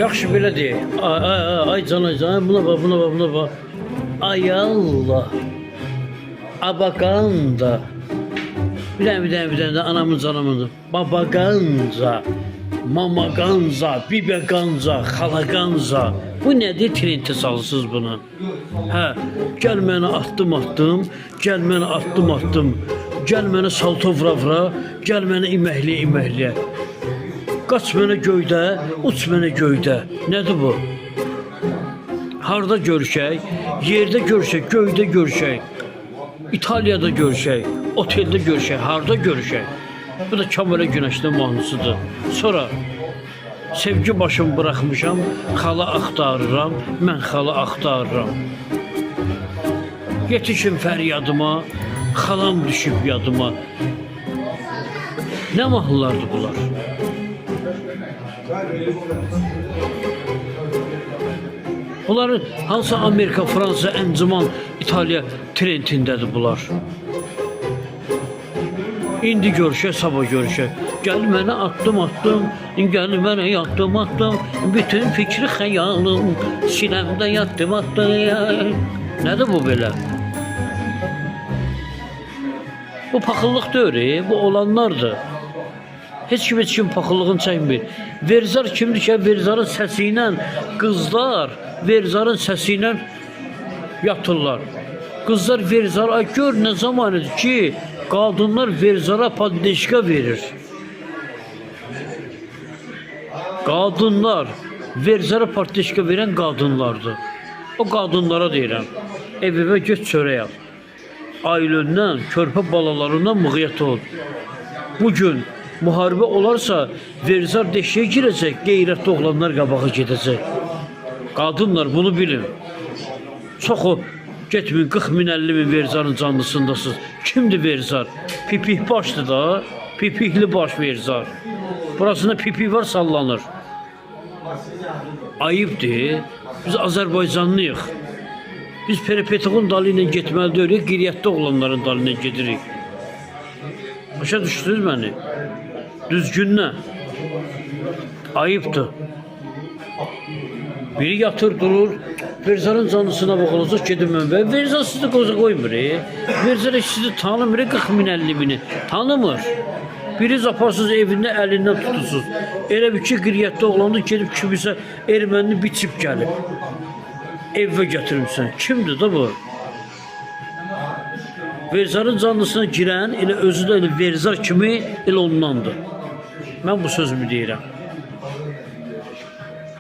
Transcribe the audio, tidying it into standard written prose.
Yaxşı belə deyək. Ay can, buna bax, buna bax. Ay Allah. Abaganda. Bir dənə də anamın canımındır. Babaganza, mamaganza, bibeganza, xalaganza. Bu nədir trenti salsız bunu? Hə, gəl mənə atdım, gəl mənə atdım. Gəl mənə salto vura, gəl mənə iməkliyə. Qaç mənə göydə, uç mənə göydə. Nədir bu? Harda görüşək, yerdə görüşək, göydə görüşək. İtaliyada görüşək, oteldə görüşək, harda görüşək. Bu da Kəmalə Günəşli mahnısıdır. Sonra sevgi başımı bıraxmışam, xala axtarıram, mən xala axtarıram. Yetişim fəryadıma, xalam düşüb yadıma. Nə mahnılardır bunlar? Bunların hansı Amerika, Fransa, Əncəman, İtaliya trendindədir bunlar. İndi görüşək, sabah görüşək. Gəl mənə atdım, gəl mənə yattım. Bütün fikri xəyalım, sinəmdə yattım. Nədir bu belə? Bu paxıllıq deyil, bu olanlardır. Heç kim paxıllığını çəkmir. Verzar kimdir ki, Verzarın səsi ilə qızlar, Verzarın səsi ilə yatırlar. Qızlar Verzara, gör nə zamanıdır ki, qadınlar Verzara paddeşka verir. Qadınlar Verzara paddeşka verən qadınlardır. O qadınlara deyirəm, evə göç çörək al. Ailəndən, körpə balalarından müğiyyət ol. Bugün müharibə olarsa, Verzar deşiyə girəcək, qeyrətli oğlanlar qabağa gedəcək. Qadınlar bunu bilin. Çox o, getmin 40 min, 50 min Verzarın canlısındasınız. Kimdir Verzar? Pipih başdır da, pipihli baş Verzar. Burasında pipih var, sallanır. Ayıbdır. Biz Azərbaycanlıyıq. Biz Perepetokun dalı ilə getməli deyirik, qeyrətli oğlanların dalı ilə gedirik. Başa düşdünüz məni? Düzgünlə. Ayıbdır. Biri yatır durur, Verzarın canlısına baxılacaq, gedin mən. Verzar sizi qoza qoymur. Verzar sizi tanımır, 40 min, 50 bini. Tanımır. Biri zaparsız evində əlindən tutursuz. Elə bir ki, qeyrətli oğlandır, gedib kimisə ermənini biçib gəlib. Evə gətirmişsən. Kimdir da bu? Verzarın canlısına girən, elə özü də Verzar kimi, elə ondandır. Mən bu sözümü deyirəm.